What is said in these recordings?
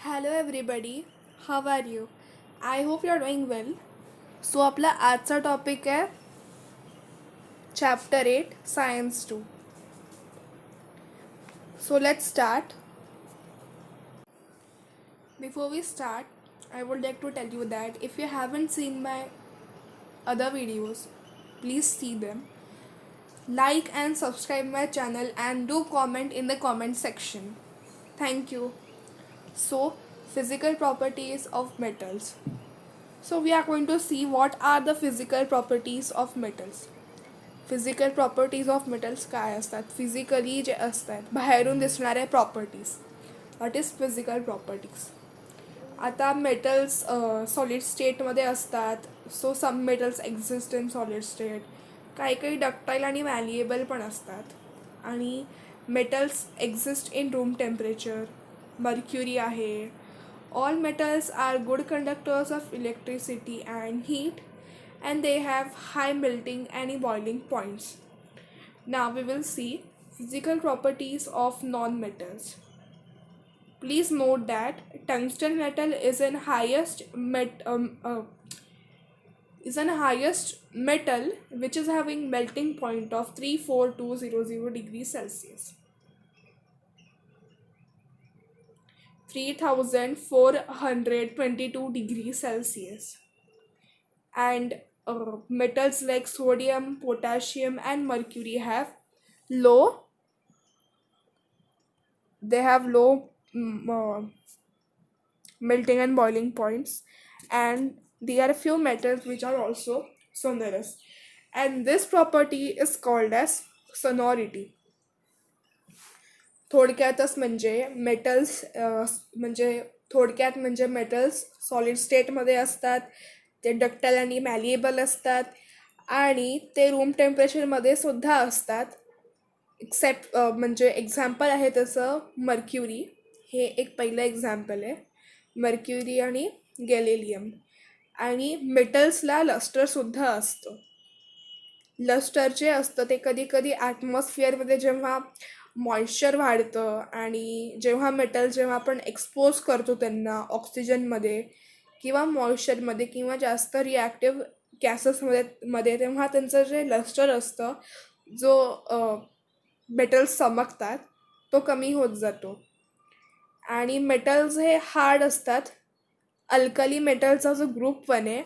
Hello everybody, how are you? I hope you are doing well. So आपला आजचा topic आहे chapter 8 science 2. So let's start. Before we start, I would like to tell you that if you haven't seen my other videos, please see them. Like and subscribe my channel and do comment in the comment section. Thank you. So, physical properties of metals. So we are going to see what are the physical properties of metals. Physical properties of metals काय असतात, physically जे असतात बाहेरून दिसणाऱ्या properties, what is physical properties. आता metals solid स्टेटमध्ये असतात. So some metals exist in solid state, काही काही डक्टाईल आणि मॅलिएबल पण असतात. आणि metals exist in room temperature. Mercury आहे. All metals are good conductors of electricity and heat and they have high melting and boiling points. Now we will see physical properties of non-metals. Please note that tungsten metal is an highest metal which is having melting point of 34200 degrees Celsius. 3422 degrees Celsius. And metals like sodium, potassium and mercury have low melting and boiling points, and there are few metals which are also sonorous, and this property is called as sonority. थोडक्यातच म्हणजे metals metals solid स्टेटमध्ये असतात, ते ductile आणि मॅलिएबल असतात आणि ते room टेम्परेचरमध्ये सुद्धा असतात. एक्सेप्ट म्हणजे एक्झाम्पल आहे तसं मर्क्युरी, हे एक पहिलं एक्झाम्पल आहे. मर्क्युरी आणि गॅलिलियम. आणि मेटल्सला लस्टरसुद्धा असतं. लस्टर जे असतं ते कधी कधी ॲटमॉस्फिअरमध्ये जेव्हा मॉइश्चर वाढतं आणि जेव्हा आपण एक्सपोज करतो त्यांना ऑक्सिजनमध्ये किंवा मॉइश्चरमध्ये किंवा जास्त रिॲक्टिव्ह गॅसेसमध्ये तेव्हा त्यांचं जे लस्टर असतं, जो मेटल्स चमकतात, तो कमी होत जातो. आणि मेटल्स हे हार्ड असतात. अल्कली मेटलचा जो ग्रुप 1 आहे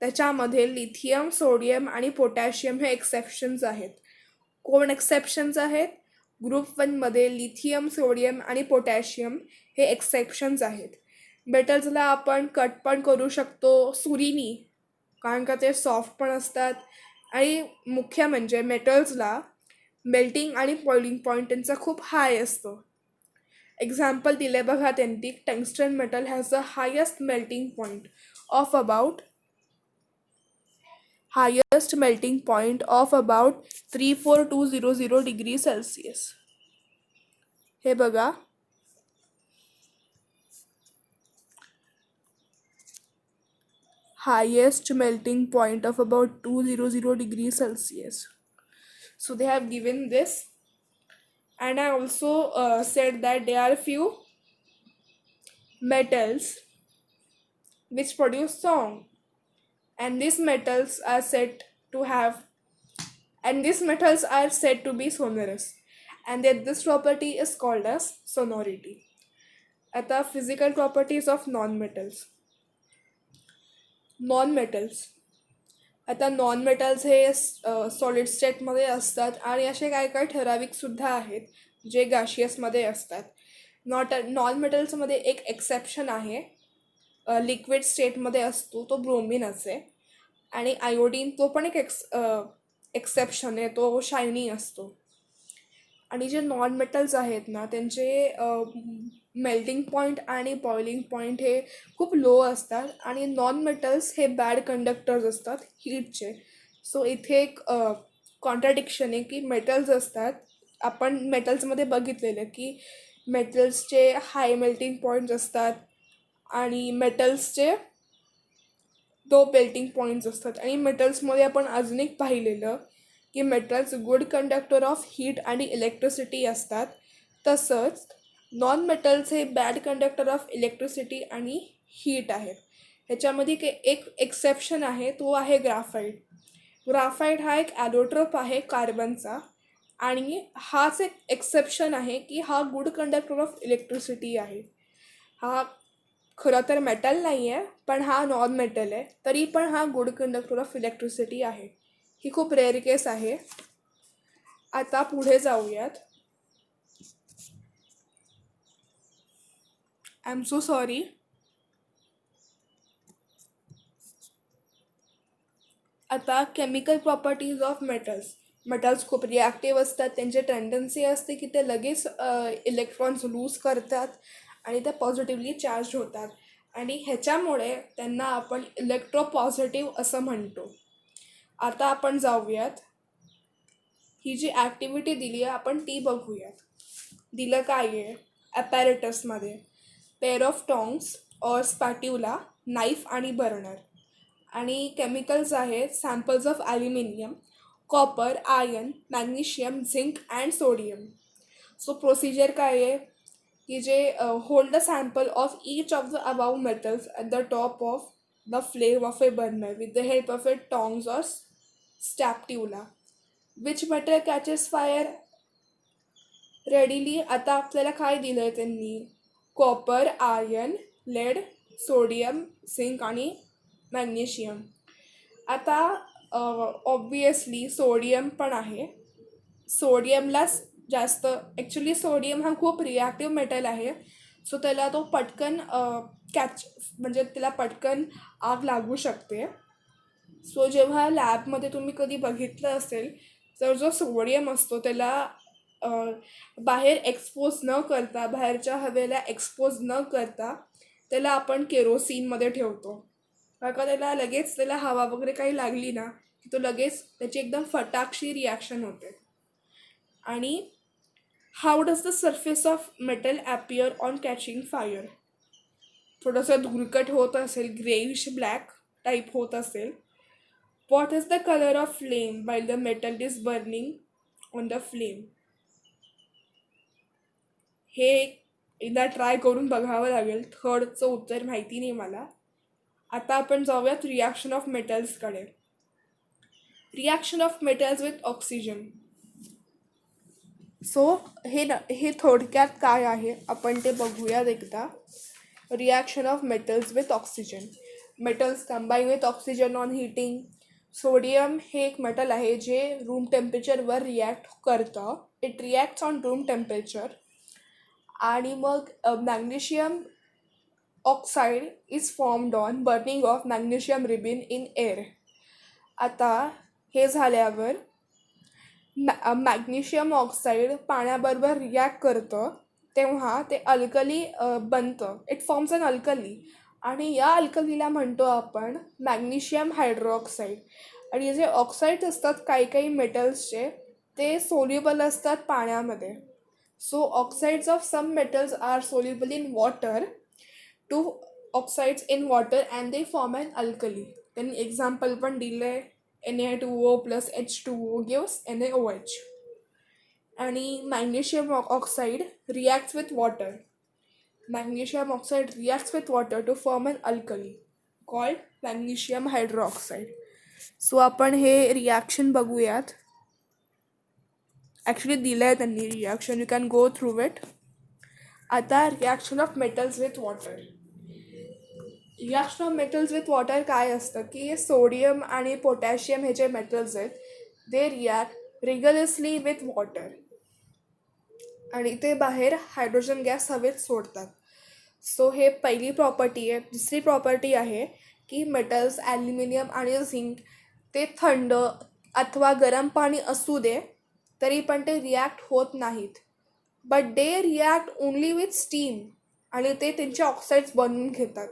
त्याच्यामध्ये लिथियम, सोडियम आणि पोटॅशियम हे एक्सेप्शन्स आहेत. कोण एक्सेप्शन्स आहेत? ग्रुप 1मध्ये लिथियम, सोडियम आणि पोटॅशियम हे एक्सेप्शन्स आहेत. मेटल्सला आपण कट पण करू शकतो सुरीनी, कारण का ते सॉफ्ट पण असतात. आणि मुख्य म्हणजे मेटल्सला मेल्टिंग आणि बॉइलिंग पॉईंट त्यांचा खूप हाय असतो. एक्झाम्पल दिले बघा त्यांनी. Tungsten metal has the highest melting point of about 34200 degree Celsius. हे बघा, highest melting point of about 200 degrees Celsius. So they have given this, and I also said that there are few metals which produce song, and these metals are said to be sonorous, and that this property is called as sonority. आता physical properties of non-metals. आता non metals हे solid स्टेटमध्ये असतात आणि असे काही काही ठराविकसुद्धा आहेत जे गॅशियसमध्ये असतात. नॉन मेटल्समध्ये एक एक्सेप्शन आहे, लिक्विड स्टेटमध्ये असतो, तो ब्रोमिन असे. आणि आयोडीन, तो पण एक एक्सेप्शन आहे, तो शायनी असतो. आणि जे नॉन मेटल्स आहेत ना, त्यांचे मेल्टिंग पॉईंट आणि बॉइलिंग पॉईंट हे खूप लो असतात. आणि नॉन मेटल्स हे बॅड कंडक्टर्स असतात हीटचे. सो इथे एक कॉन्ट्राडिक्शन आहे की मेटल्स असतात, आपण मेटल्समध्ये बघितलेलं की मेटल्सचे हाय मेल्टिंग पॉईंट्स असतात आणि मेटल्सचे लो मेल्टिंग पॉईंट्स असतात. आणि मेटल्समध्ये आपण अजून एक पाहिलेलं की metals good conductor of heat आणि इलेक्ट्रिसिटी असतात. तसंच नॉन मेटल्स हे बॅड कंडक्टर ऑफ इलेक्ट्रिसिटी आणि हीट आहेत. ह्याच्यामध्ये एक एक्सेप्शन आहे, तो आहे ग्राफाईट. ग्राफाईट हा एक ॲलोट्रोप आहे कार्बनचा, आणि हाच एक एक्सेप्शन आहे की हा गुड कंडक्टर ऑफ इलेक्ट्रिसिटी आहे. हा खरं तर मेटल नाही आहे, पण हा नॉन मेटल आहे, तरी पण हा गुड कंडक्टर ऑफ इलेक्ट्रिसिटी आहे. ही खूप रेअर केस आहे. आता पुढे जाऊयात. I am so sorry. आता chemical properties of metals. Metals खूप रिॲक्टिव्ह असतात. त्यांची टेंडन्सी असते की ते लगेच इलेक्ट्रॉन्स लूज करतात आणि ते पॉझिटिव्हली चार्ज होतात, आणि ह्याच्यामुळे त्यांना आपण इलेक्ट्रोपॉझिटिव्ह असं म्हणतो. आता आपण जाऊयात, ही जी ॲक्टिव्हिटी दिली आहे आपण ती बघूयात. दिलं काय आहे ॲपॅरेटसमध्ये? पेअर ऑफ टॉंग्स और स्पॅट्युला, नाईफ आणि बर्नर. आणि केमिकल्स आहेत samples of aluminium, copper, iron, magnesium, zinc and sodium. So procedure काय आहे की जे hold the sample of each of the above metals at the top of the flame of a burner with the help of a tongs और spatula. Which metal catches fire readily? आता आपल्याला काय दिलं आहे त्यांनी? Copper, iron, lead, sodium, zinc आणि magnesium. आता obviously sodium पण आहे. सोडियमलाच जास्त, ॲक्च्युली सोडियम हा खूप रिॲक्टिव्ह मेटल आहे. सो त्याला तो पटकन म्हणजे त्याला पटकन आग लागू शकते. सो जेव्हा लॅबमध्ये तुम्ही कधी बघितलं असेल तर जो सोडियम असतो त्याला बाहेर एक्सपोज न करता, बाहेरच्या हवेला एक्सपोज न करता त्याला आपण केरोसिनमध्ये ठेवतो. का त्याला लगेच त्याला हवा वगैरे काही लागली ना की तो लगेच त्याची एकदम फटाकशी रिॲक्शन होते. आणि how does the surface of metal appear on catching fire? थोडंसं धुरकट होत असेल, ग्रेइश ब्लॅक टाईप होत असेल. What is the colour of flame while the metal is burning on the flame? हे एकदा ट्राय करून बघावं लागेल. थर्डचं उत्तर माहिती नाही मला. आता आपण जाऊयात रिॲक्शन ऑफ मेटल्सकडे. Reaction of metals with oxygen. So हे थोडक्यात काय आहे आपण ते बघूयात एकदा. Reaction of metals with oxygen. Metals combine with oxygen on heating. Sodium हे एक मेटल आहे जे रूम टेम्परेचरवर रिॲक्ट करतं. It reacts on room temperature. आणि मग magnesium oxide is formed on burning of magnesium ribbon in air. आता हे झाल्यावर मॅग्नेशियम ऑक्साईड पाण्याबरोबर रिॲक्ट करतं, तेव्हा ते अल्कली बनतं. इट फॉर्म्स अन अल्कली, आणि या अल्कलीला म्हणतो आपण मॅग्नेशियम हायड्रोऑक्साईड. आणि जे ऑक्साईड्स असतात काही काही मेटल्सचे ते सोल्युबल असतात पाण्यामध्ये. So oxides of some metals are soluble in water. To oxides in water and they form an alkali. त्यांनी एक्झाम्पल पण दिलं आहे. Na2O plus H2O gives NaOH. आणि magnesium oxide reacts with water. Magnesium oxide reacts with water to form an alkali called magnesium hydroxide. So आपण हे reaction बघूयात. Actually दिलं आहे त्यांनी reaction, you can go through it. आता reaction of metals with water. Reaction of metals with water काय असतं की सोडियम आणि पोटॅशियम हे जे मेटल्स आहेत दे रिॲक्ट रिगरसली विथ वॉटर, आणि ते बाहेर हायड्रोजन गॅस हवेत सोडतात. सो हे पहिली प्रॉपर्टी आहे. दुसरी प्रॉपर्टी आहे की मेटल्स ॲल्युमिनियम आणि झिंक ते थंड अथवा गरम पाणी असू दे तरी पण ते रिॲक्ट होत नाहीत, but they react only with steam, आणि ते त्यांचे ऑक्साईड्स बनवून घेतात.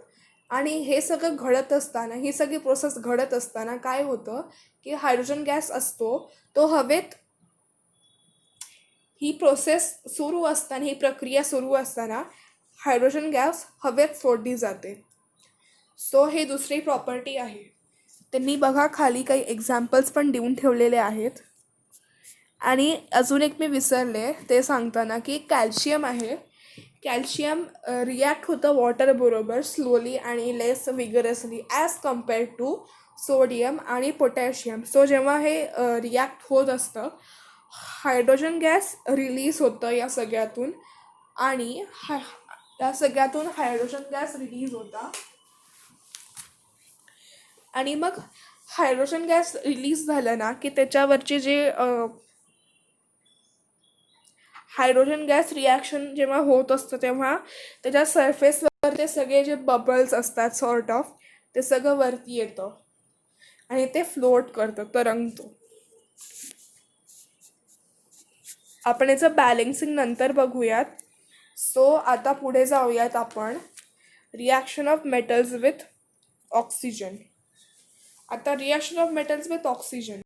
आणि हे सगळं घडत असताना, ही सगळी प्रोसेस घडत असताना काय होतं की हायड्रोजन गॅस असतो तो हवेत, ही प्रोसेस सुरू असताना, ही प्रक्रिया सुरू असताना हायड्रोजन गॅस हवेत सोडली जाते. सो हे दुसरी प्रॉपर्टी आहे. त्यांनी बघा खाली काही एक्झाम्पल्स पण देऊन ठेवलेले आहेत. आणि अजून एक मी विसरले ते सांगताना की कॅल्शियम आहे. कॅल्शियम रिॲक्ट होतं वॉटरबरोबर स्लोली आणि less vigorously as compare to sodium आणि पोटॅशियम. सो जेव्हा हे रिॲक्ट होत असतं, हायड्रोजन गॅस रिलीज होतं या सगळ्यातून, आणि या सगळ्यातून हायड्रोजन गॅस रिलीज होता, आणि मग हायड्रोजन गॅस रिलीज झालं ना की त्याच्यावरचे जे हायड्रोजन गॅस रिॲक्शन जेव्हा होत असतं तेव्हा त्याच्या सरफेसवर ते सगळे जे बबल्स असतात सॉर्ट ऑफ, ते सगळं वरती येतं आणि ते फ्लोट करतं, तरंगतो. आपण याचं बॅलेन्सिंग नंतर बघूयात. सो आता पुढे जाऊयात आपण reaction of metals with oxygen. आता reaction of metals with oxygen.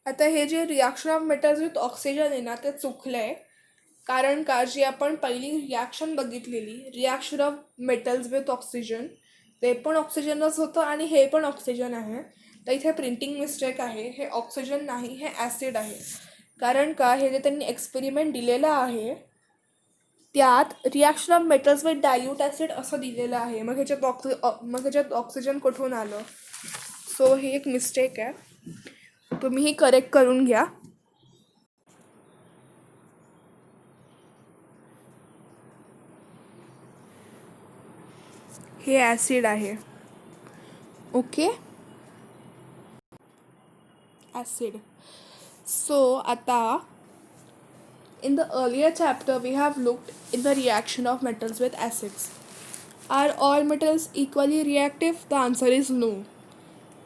आता हे जे reaction of metals with oxygen आहे ना ते चुकलं आहे. कारण का जी आपण पहिली रिॲक्शन बघितलेली reaction of metals with oxygen, ते पण ऑक्सिजनच होतं आणि हे पण ऑक्सिजन आहे. तर इथे प्रिंटिंग मिस्टेक आहे, हे ऑक्सिजन नाही, हे ॲसिड आहे. कारण का हे जे त्यांनी एक्सपेरिमेंट दिलेलं आहे त्यात reaction of metals with dilute acid असं दिलेलं आहे. मग ह्याच्यात ऑक्सिजन कुठून आलं? सो ही एक मिस्टेक आहे, तुम्ही ही करेक्ट करून घ्या. हे ॲसिड आहे. Okay, acid. सो आता in the earlier chapter we have looked in the reaction of metals with acids. Are all metals equally reactive? The answer is no.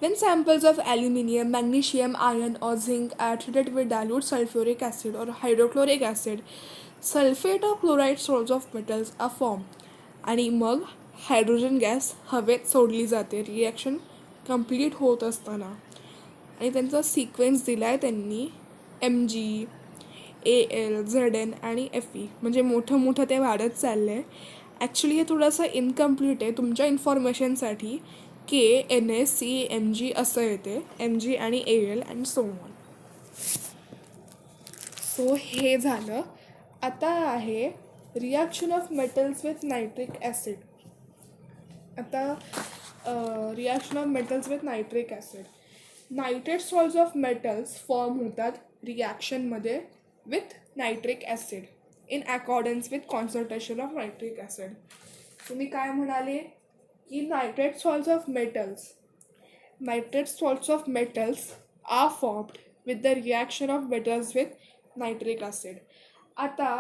When samples of aluminium, magnesium, iron or zinc are treated with dilute sulfuric acid or hydrochloric acid, sulfate or chloride salts of metals are formed. आणि मग hydrogen gas हवेत सोडली जाते reaction complete होत असताना. आणि त्यांचा sequence दिला आहे त्यांनी MG, AL, ZN आणि FE. म्हणजे मोठं ते वाढत चाललं आहे. ॲक्च्युली हे थोडंसं इनकम्प्लीट आहे तुमच्या इन्फॉर्मेशनसाठी. KNSCMG असं येते, MG आणि AL आणि सो ऑन. सो हे झालं. आता आहे reaction of metals with nitric acid. आता reaction of metals with nitric acid. Nitrate salts of metals form होतात रिॲक्शनमध्ये with nitric acid in accordance with concentration of nitric acid. तुम्ही काय म्हणाले की nitrate salts of metals are formed with the reaction of metals with nitric acid. आता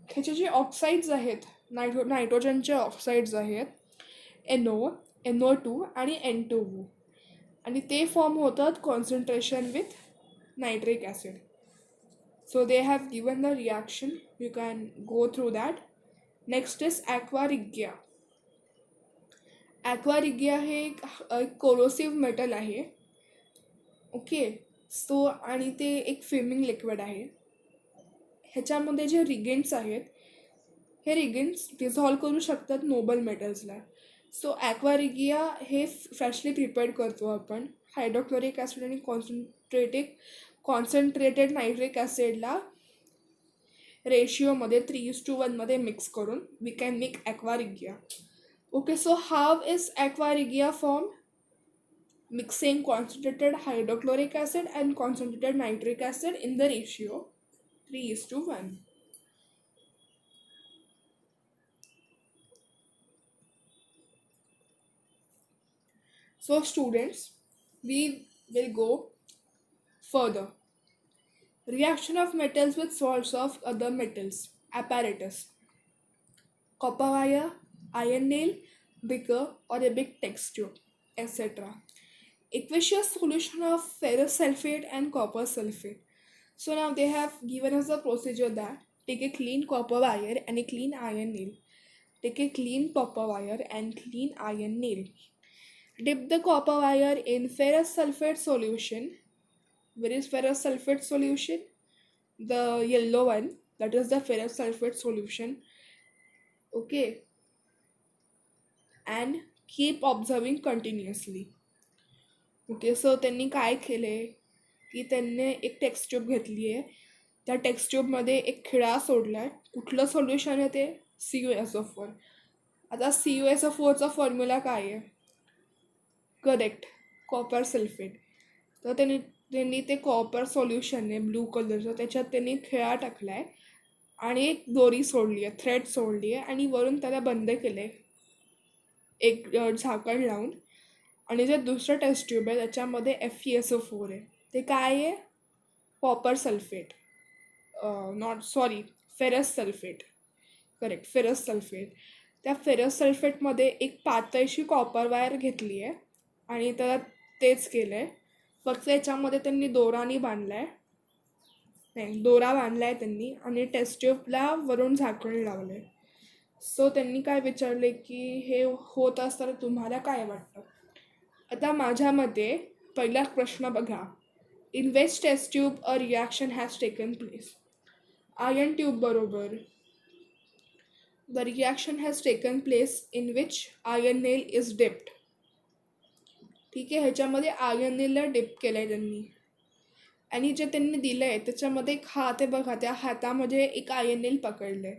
ह्याचे जे oxides आहेत, नायट्रोजनचे ऑक्साईड्स आहेत NO, NO2 आणि N2O, आणि ते फॉर्म होतात concentration with nitric acid. So they have given the reaction, you can go through that. Next is aqua Rigia. Aqua regia हे एक कोरोसिव्ह मेटल आहे. ओके, सो आणि ते एक फिमिंग लिक्विड आहे. ह्याच्यामध्ये जे रिगेंट्स आहेत हे रिगेंट्स डिझॉल्व करू शकतात नोबल मेटल्सला. सो ॲक्वा रिगिया हे फ्रेशली प्रिपेअर्ड करतो आपण हायड्रोक्लोरिक ॲसिड आणि कॉन्सन्ट्रेटेड नायट्रिक ॲसिडला रेशिओमध्ये 3:1 मध्ये मिक्स करून we can make aqua regia. Okay, so how is aqua regia form? Mixing concentrated hydrochloric acid and concentrated nitric acid in the ratio 3:1. So students, we will go further. Reaction of metals with salts of other metals. Apparatus. Copper wire, iron nail, beaker or a big test tube, etc. Aqueous solution of ferrous sulfate and copper sulfate. So now they have given us the procedure that take a clean copper wire and a clean iron nail. Take a clean copper wire and clean iron nail. Dip the copper wire in ferrous sulfate solution. Where is ferrous sulfate solution? The yellow one, that is the ferrous sulfate solution. Okay. And keep observing continuously. Okay, so त्यांनी काय केले, की त्यांनी एक text tube घेतली आहे. त्या text ट्यूबमध्ये एक खिळा सोडला आहे. कुठलं सोल्युशन आहे ते? CuSO4. आता CuSO4चा फॉर्म्युला काय आहे? Correct, copper sulphate. तर त्यांनी त्यांनी ते कॉपर सोल्युशन आहे ब्लू कलरचं, त्याच्यात त्यांनी खिळा टाकला आहे आणि एक दोरी सोडली आहे, थ्रेड सोडली आहे आणि वरून त्याला बंद केलं आहे एक झाकण लावून. आणि जे दुसरं टेस्ट ट्यूब आहे त्याच्यामध्ये FeSO4 आहे. ते काय आहे? Copper sulphate, not sorry ferrous sulphate. Correct, ferrous sulphate. त्या फेरस सल्फेटमध्ये एक पातळशी कॉपर वायर घेतली आहे आणि त्याला तेच केलं आहे. फक्त याच्यामध्ये त्यांनी दोराने बांधला आहे, नाही दोरा बांधला आहे त्यांनी आणि टेस्ट ट्यूबला वरून झाकण लावलं आहे. सो त्यांनी काय विचारले की हे होत असताना तुम्हाला काय वाटतं? आता माझ्या मते पहिला प्रश्न बघा, in which test tube a reaction has taken place? Iron tube बरोबर. The reaction has taken place in which iron nail is dipped. ठीक आहे, ह्याच्यामध्ये आयन नेलला डिप केलं आहे त्यांनी आणि जे त्यांनी दिलं आहे त्याच्यामध्ये एक हात आहे बघा, त्या हातामध्ये एक आयन नेल पकडलं आहे.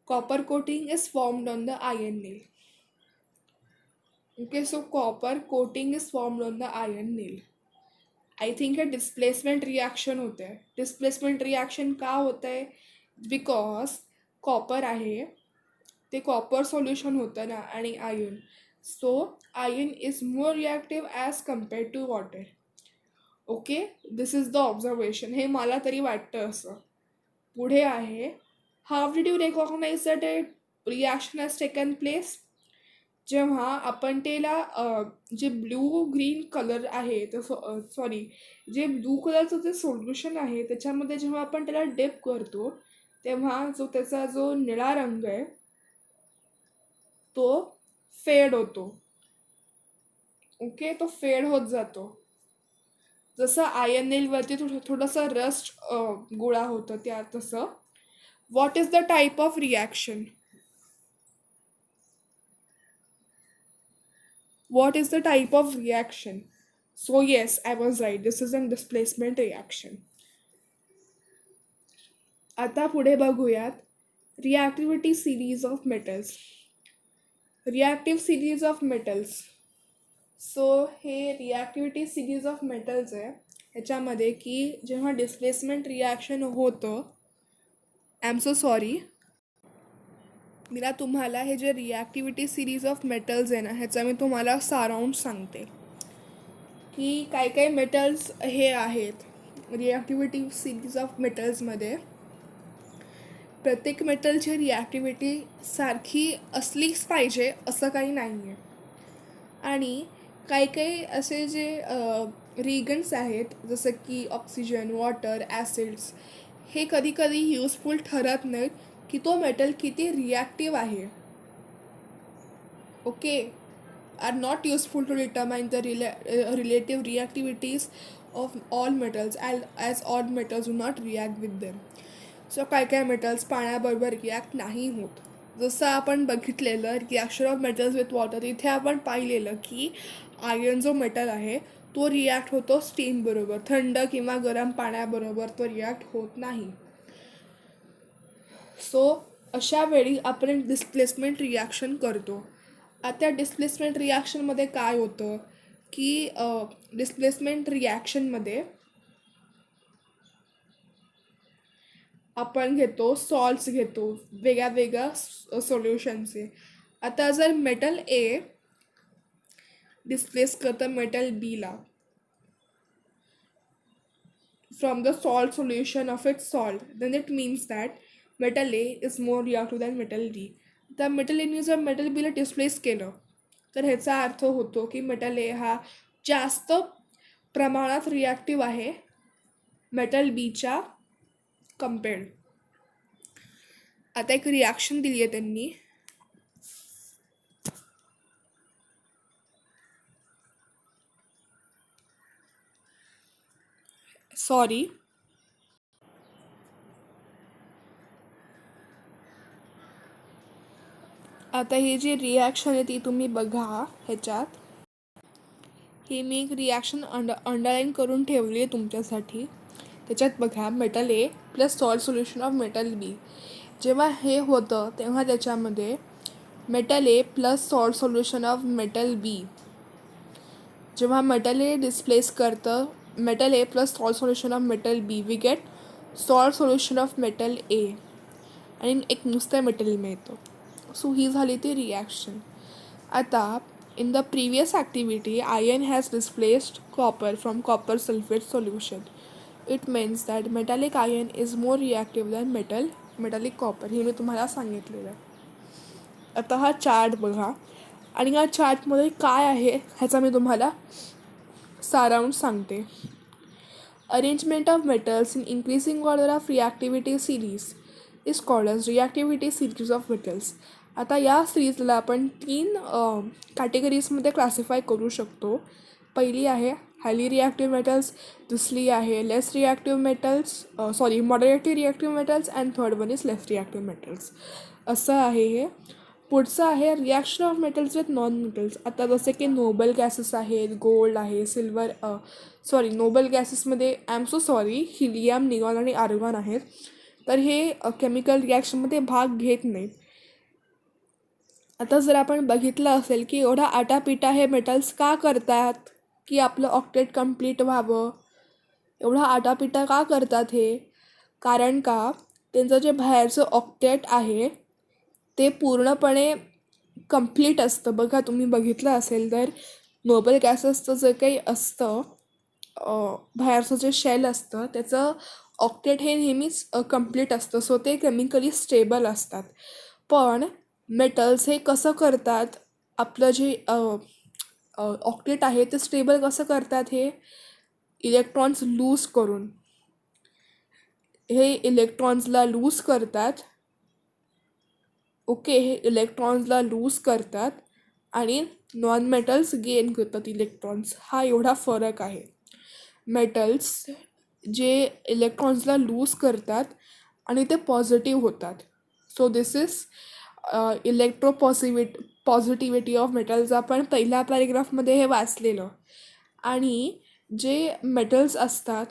Copper coating is formed on the ion nail. Okay, so copper coating is formed on the ion nail. I think हे डिस्प्लेसमेंट रिॲक्शन होतं आहे. डिस्प्लेसमेंट रिॲक्शन का होतं आहे? बिकॉज कॉपर आहे, ते कॉपर सोल्युशन होतं ना आणि ion. So ion is more reactive as compared to water. Okay, this is the observation. हे मला तरी वाटतं असं. पुढे आहे, how did you recognize that a reaction has taken place? जेव्हा आपण त्याला जे ब्लू ग्रीन कलर आहे तर सॉरी जे ब्लू कलरचं जे सोल्युशन आहे त्याच्यामध्ये जेव्हा आपण त्याला डिप करतो तेव्हा त्याचा जो निळा रंग आहे तो फेड होतो. ओके, तो फेड होत जातो. जसं आयन नेलवरती थोडंसं रस्ट गोळा होतं त्या तसं. What is the type of reaction? What is the type of reaction? So yes, I was right. This is a displacement reaction. आता पुढे बघूयात reactivity series of metals. Reactive series of metals. So हे reactivity series of metals आहे. ह्याच्यामध्ये की जेव्हा displacement reaction होतं, I am so sorry, मी ना तुम्हाला हे जे रिॲक्टिव्हिटी सिरीज ऑफ मेटल्स आहे ना ह्याचा मी तुम्हाला सारांश सांगते की काय काय मेटल्स हे आहेत रिॲक्टिव्हिटी सिरीज ऑफ मेटल्समध्ये. प्रत्येक मेटलची रिॲक्टिव्हिटी सारखी असलीच पाहिजे असं काही नाही आहे. आणि काही काही असे जे रिगन्स आहेत जसं की ऑक्सिजन, वॉटर, ॲसिड्स, हे कधी कधी युजफुल ठरत नाहीत की तो मेटल किती रिॲक्टिव्ह आहे. Okay, are not useful to determine the relative reactivities of all metals as all metals do not react with them. So काय काय मेटल्स पाण्याबरोबर रिॲक्ट नाही होत. जसं आपण बघितलेलं reaction of metals with water, इथे आपण पाहिलेलं की आयर्न जो मेटल आहे तो रिॲक्ट होतो स्टीम बरोबर, थंड किंवा गरम पाण्याबरोबर तो रिॲक्ट होत नाही. सो अशा वेळी आपण डिस्प्लेसमेंट रिॲक्शन करतो. आता डिस्प्लेसमेंट रिॲक्शनमध्ये काय होतं की डिस्प्लेसमेंट रिॲक्शनमध्ये आपण घेतो सॉल्ट्स घेतो वेगळ्या वेगळ्या सोल्युशनचे. आता जर मेटल ए डिस्प्लेस करतं मेटल बीला from the salt solution of its salt, then it means that metal A is more reactive than metal D. तर मेटल एने जर मेटल बीला डिस्प्लेस केलं तर ह्याचा अर्थ होतो की मेटल ए हा जास्त प्रमाणात रिॲक्टिव्ह आहे मेटल बीच्या कम्पेअर्ड. आता एक रिॲक्शन दिली आहे त्यांनी, सॉरी, आता ही जी रिॲक्शन आहे ती तुम्ही बघा ह्याच्यात. ही मी एक रिॲक्शन अंडरलाईन करून ठेवली आहे तुमच्यासाठी. त्याच्यात बघा, metal A plus salt solution of metal B. जेव्हा हे होतं तेव्हा त्याच्यामध्ये metal A plus salt solution of metal B. जेव्हा मेटल ए डिस्प्लेस करतं metal A plus salt solution of metal B, we get salt solution of metal A आणि एक नुसतं मेटल मिळतं. सो ही झाली ती रिॲक्शन. आता in the previous activity, iron has displaced copper from copper sulfate solution. It means that metallic iron is more reactive than metallic copper. हे मी तुम्हाला सांगितलेलं. आता हा चार्ट बघा आणि या चार्टमध्ये काय आहे ह्याचा मी तुम्हाला सारांश सांगते. Arrangement of metals in increasing order of reactivity series is called as reactivity series of metals. आता या सिरीजला आपण 3 कॅटेगरीजमध्ये क्लासिफाय करू शकतो. पहिली आहे हायली रिॲक्टिव्ह मेटल्स, दुसरी आहे less reactive metals, moderately reactive metals, and third one is less reactive metals. असं आहे हे. पुढचं आहे reaction of metals with non metals. आता जसे की नोबल गॅसेस आहेत, गोल्ड आहे, नोबल गॅसेसमध्ये हिलियम, निऑन आणि आर्गॉन आहेत. तर हे केमिकल रिॲक्शनमध्ये भाग घेत नाहीत. आता जर आपण बघितलं असेल की एवढा आटापिटा हे मेटल्स का करतात की आपलं ऑक्टेट कंप्लीट व्हावं, एवढा आटापिटा का करतात हे, कारण का त्यांचं जे बाहेरचं ऑक्टेट आहे ते पूर्णपणे कंप्लीट असतं. बघा, तुम्ही बघितलं असेल तर नोबल गॅसेसचं जे काही असतं बाहेरचं जे शेल असतं त्याचं ऑक्टेट हे नेहमीच कंप्लीट असतं. सो ते केमिकली स्टेबल असतात. पण मेटल्स हे कसं करतात, आपलं जे ऑक्टेट आहे ते स्टेबल कसं करतात, हे इलेक्ट्रॉन्स लूज करून. हे इलेक्ट्रॉन्सला लूज करतात. ओके, हे इलेक्ट्रॉन्सला लूज करतात आणि नॉन मेटल्स गेन करतात इलेक्ट्रॉन्स. हा एवढा फरक आहे. मेटल्स जे इलेक्ट्रॉन्सला लूज करतात आणि ते पॉझिटिव्ह होतात. So this is positivity of metals. आपण पहिल्या पॅरेग्राफमध्ये हे वाचलेलं. आणि जे मेटल्स असतात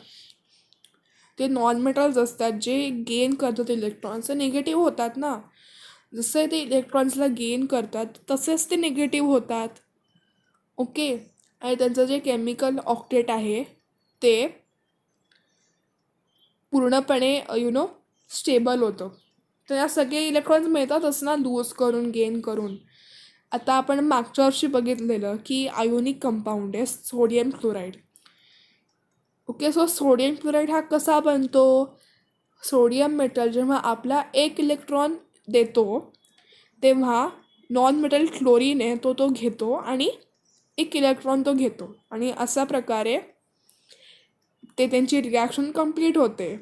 ते नॉन मेटल्स असतात जे गेन करतात इलेक्ट्रॉन्स, ते निगेटिव्ह होतात ना. जसं ते इलेक्ट्रॉन्सला गेन करतात तसेच ते निगेटिव्ह होतात. ओके, आणि त्यांचं जे केमिकल ऑक्टेट आहे ते पूर्णपणे स्टेबल होतं. तर या सगळे इलेक्ट्रॉन्स मिळतातच ना लूज करून, गेन करून. आता आपण मागच्या वर्षी बघितलेलं की आयोनिक कंपाऊंड आहे sodium chloride. Okay, so sodium chloride हा कसा बनतो, सोडियम मेटल जेव्हा आपला एक इलेक्ट्रॉन देतो तेव्हा नॉन मेटल क्लोरीन आहे तो घेतो आणि एक इलेक्ट्रॉन तो घेतो आणि अशा प्रकारे ते त्यांची रिॲक्शन कंप्लीट होते.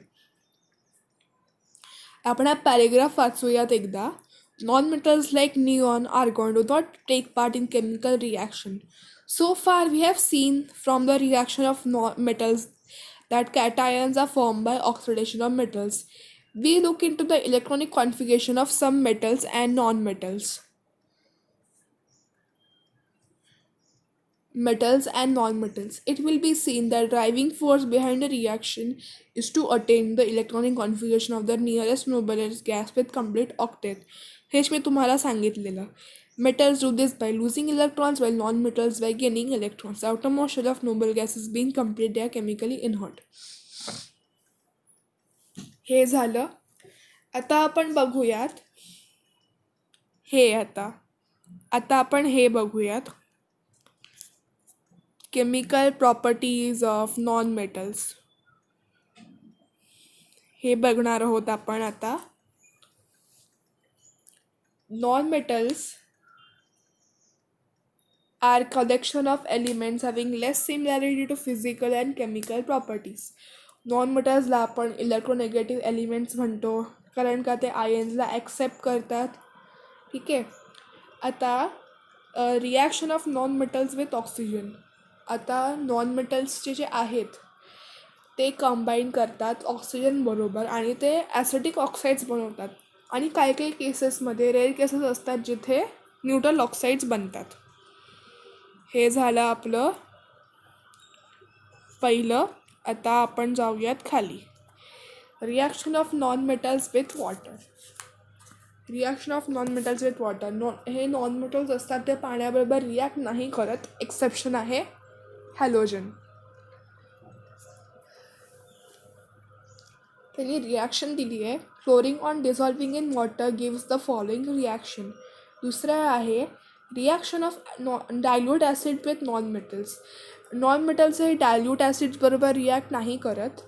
आपण हा पॅरेग्राफ वाचूयात एकदा. Non metals like neon, argon do not take part in chemical reaction. So far we have seen from the reaction of metals that cations are formed by oxidation of metals. We look into the electronic configuration of some metals and non-metals. Metals and non-metals. It will be seen that driving force behind a reaction is to attain the electronic configuration of the nearest noblest gas with complete octet. हेच मी तुम्हाला सांगितलेलं. Metals do this by losing electrons while non-metals by gaining electrons. The outermost shell of noble gases being complete, they are chemically inert. हे झालं. आता आपण बघूयात हे आता आपण हे बघूयात chemical properties of non metals. हे बघणार आहोत आपण आता. Non metals are collection of elements having less similarity to physical and chemical properties. नॉन-मेटल्सला आपण इलेक्ट्रोनेगेटिव्ह एलिमेंट्स म्हणतो कारण का ते आयन्सला ॲक्सेप्ट करतात. ठीक आहे. आता reaction of non metals with oxygen. आता नॉन मेटल्सचे जे आहेत ते कंबाईन करतात ऑक्सिजन बरोबर आणि ते ॲसिटिक ऑक्साईड्स बनवतात. आणि काही काही केसेसमध्ये रेअर केसेस असतात जिथे न्यूट्रल ऑक्साईड्स बनतात. हे झालं आपलं पहिलं. आता आपण जाऊयात खाली. Reaction of non metals with water. Reaction of non metals with water. हे नॉन मेटल्स असतात ते पाण्याबरोबर रिॲक्ट नाही करत. एक्सेप्शन आहे हॅलोजन. त्यांनी रिॲक्शन दिली आहे. Chlorine on dissolving in water gives the following reaction. दुसरं आहे reaction of dilute acid with non metals. Non metals हे डायल्यूट ॲसिड बरोबर रिॲक्ट नाही करत.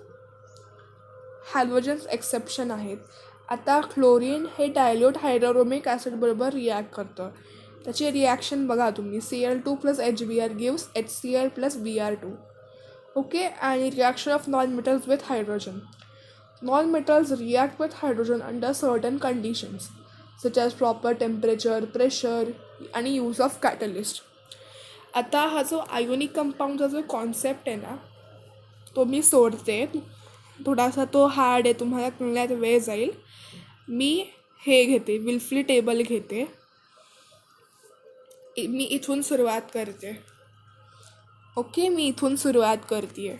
हॅलोजन्स एक्सेप्शन आहेत. आता क्लोरीन हे डायल्यूट हायड्रोरोमिक ॲसिड बरोबर रिॲक्ट करतं. त्याची रिॲक्शन बघा तुम्ही. Cl2 + HBr gives HCl + Br2. Okay. आणि reaction of non metals with hydrogen. Non-metals react with hydrogen under certain conditions such as proper temperature, pressure आणि यूज ऑफ कॅटलिस्ट. आता हा जो आयोनिक कंपाऊंडचा जो कॉन्सेप्ट आहे ना तो मी सोडते. थोडासा तो हार्ड आहे, तुम्हाला कळण्यात वेळ जाईल. मी हे घेते, विल्फली टेबल घेते. मी इथून सुरुवात करते. ओके. मी इथून सुरुवात करते.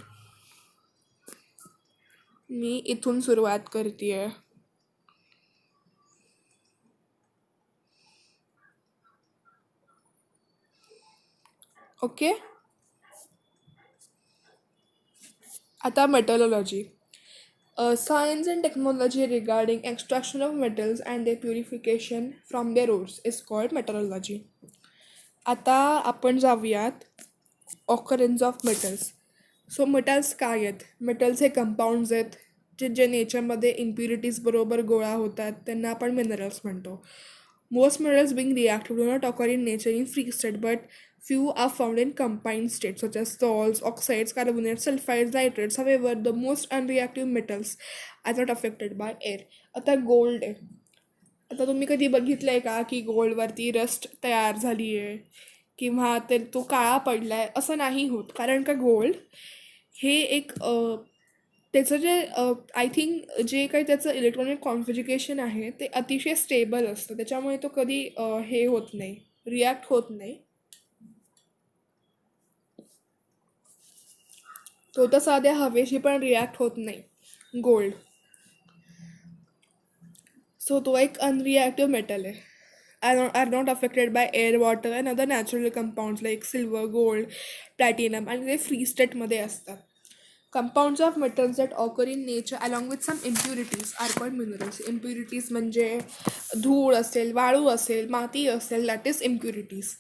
ओके. आता मेटलॉलॉजी. Science and technology regarding extraction of metals and their purification from their ores is called metallurgy. आता आपण जाऊयात occurrence of metals. So metals काय आहेत? मेटल्स हे कंपाऊंड्स आहेत जे नेचरमध्ये इम्प्युरिटीज बरोबर गोळा होतात. त्यांना आपण मिनरल्स म्हणतो. Most minerals being reactive do not occur in nature in free state but few are found in combined states such as salts, oxides, carbonates, sulfides, nitrates. However, the most unreactive metals are not affected by air. आता gold आहे. आता तुम्ही कधी बघितलं आहे का की गोल्डवरती rust तयार झाली आहे किंवा ते तो काळा पडला आहे? असं नाही होत. कारण का गोल्ड हे एक त्याचं जे आय थिंक जे काही त्याचं इलेक्ट्रॉनिक कॉन्फिगरेशन आहे ते अतिशय स्टेबल असतं. त्याच्यामुळे तो कधी हे होत नाही, रिॲक्ट होत नाही. तो तर साध्या हवेशी पण रिॲक्ट होत नाही गोल्ड. सो तो एक अनरिॲक्टिव्ह मेटल आहे. Are not affected by air, water and other natural compounds like silver, gold, platinum आणि ते फ्री स्टेटमध्ये असतात. Compounds of metals that occur in nature along with some impurities are called minerals. Impurities म्हणजे धूळ असेल, वाळू असेल, माती असेल, that is impurities.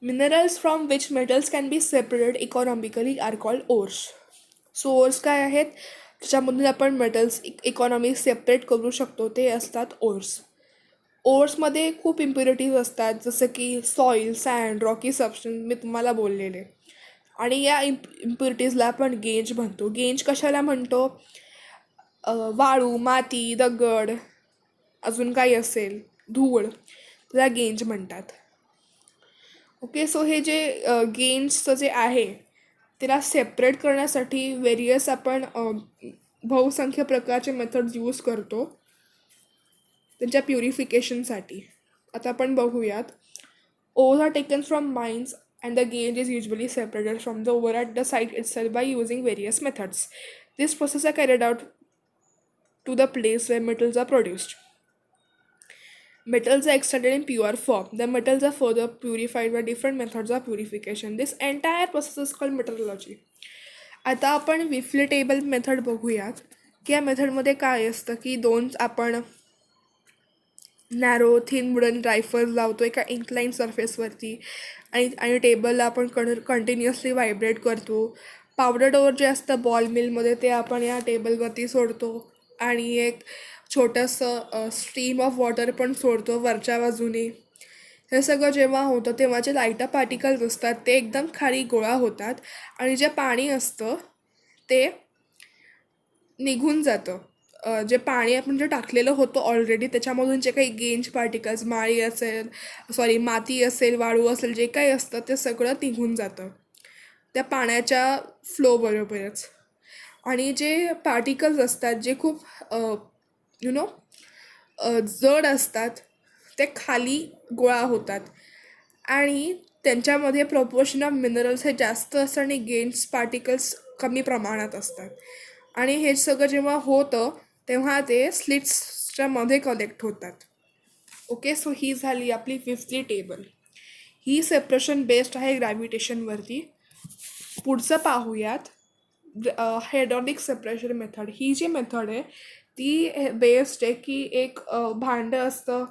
Minerals from which metals can be separated economically are called ores. Sources काय आहेत त्याच्यामधून आपण मेटल्स इकॉनॉमी सेपरेट करू शकतो ते असतात ओर्स. ओर्समध्ये खूप इम्प्युरिटीज असतात जसं की सॉईल, सँड, रॉकी सबस्टन्स मी तुम्हाला बोललेले. आणि या इम्प्युरिटीजला आपण गेंज म्हणतो. गेंज कशाला म्हणतो? वाळू, माती, दगड, अजून काही असेल, धूळ, त्याला गेंज म्हणतात. ओके. सो हे जे गेंजचं जे आहे त्याला सेपरेट करण्यासाठी वेरियस आपण बहुसंख्य प्रकारचे मेथड्स यूज करतो त्यांच्या प्युरिफिकेशनसाठी. आता आपण बघूयात. Ores are taken from mines and the gangue is usually separated from the ore at the site itself by using various methods. This process are carried out to the place where metals are produced. Metals are extracted in pure form. The metals are further purified by different methods of purification. This entire process is called metallurgy. आता आपण विफ्ले table method बघूयात की या मेथडमध्ये काय असतं की दोन आपण नॅरो थिन वुडन रायफल्स लावतो एका इन्क्लाइन सरफेसवरती आणि टेबलला आपण कंटिन्युअसली व्हायब्रेट करतो. पावडर डोअर जे असतं बॉल मिलमध्ये ते आपण या टेबलवरती सोडतो आणि एक छोटंसं स्ट्रीम ऑफ वॉटर पण सोडतो वरच्या बाजूने. हे सगळं जेव्हा होतं तेव्हा जे लाईटर पार्टिकल्स असतात ते एकदम खाली गोळा होतात आणि जे पाणी असतं ते निघून जातं. जे पाणी आपण जे टाकलेलं होतं ऑलरेडी त्याच्यामधून जे काही गेंज पार्टिकल्स, माती असेल, वाळू असेल, जे काही असतं ते सगळं निघून जातं त्या पाण्याच्या फ्लोबरोबरच. आणि जे पार्टिकल्स असतात जे खूप जड असतात ते खाली गोळा होतात आणि त्यांच्यामध्ये प्रपोर्शन ऑफ मिनरल्स हे जास्त असतं आणि गेंज पार्टिकल्स कमी प्रमाणात असतात. आणि हे सगळं जेव्हा होतं तेव्हा ते स्लिट्सच्या मध्ये कलेक्ट होतात. ओके, सो ही झाली आपली फिफ्थली टेबल. ही सेपरेशन बेस्ड आहे ग्रॅव्हिटेशनवरती. पुढचं पाहूयात हेडॉनिक सेपरेशन मेथड. ही जी मेथड आहे ती बेस्ड आहे की एक भांडं असतं,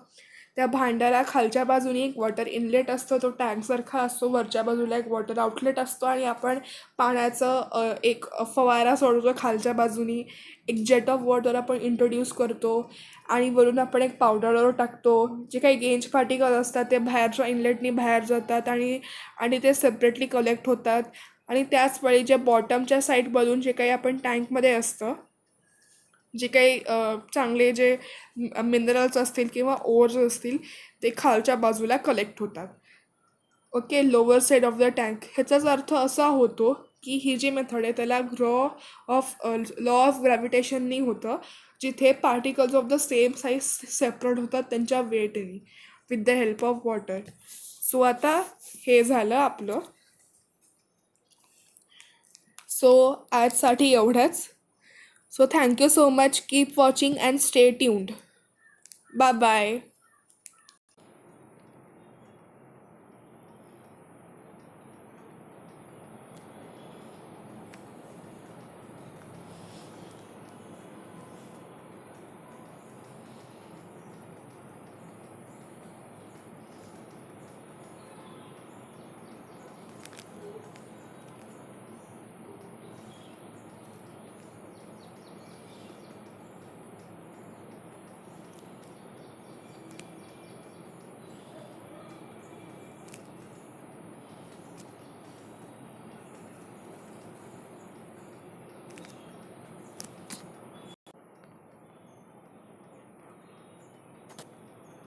त्या भांड्याला खालच्या बाजूने एक वॉटर इनलेट असतं, तो टँकसारखा असतो, वरच्या बाजूला एक वॉटर आउटलेट असतो आणि आपण पाण्याचं एक फवारा सोडतो खालच्या बाजूनी, एक जेट ऑफ वॉटर आपण इंट्रोड्यूस करतो आणि वरून आपण एक पावडर टाकतो. जे काही गेंज पार्टिकल असतात ते बाहेरच्या इनलेटनी बाहेर जातात आणि आणि ते सेपरेटली कलेक्ट होतात. आणि त्याच वेळी जे बॉटमच्या साईडमधून जे काही आपण टँकमध्ये असतं, जे काही चांगले जे मिनरल्स असतील किंवा ओर्स असतील ते खालच्या बाजूला कलेक्ट होतात. Okay, lower side of the tank. ह्याचाच अर्थ असा होतो की ही जी मेथड आहे त्याला लॉ ऑफ ग्रॅव्हिटेशननी होतं, जिथे particles of the same size separate होतात त्यांच्या वेटनी with the help of water. So आता हे झालं आपलं. सो आजसाठी एवढंच. So thank you so much. Keep watching and stay tuned. Bye bye.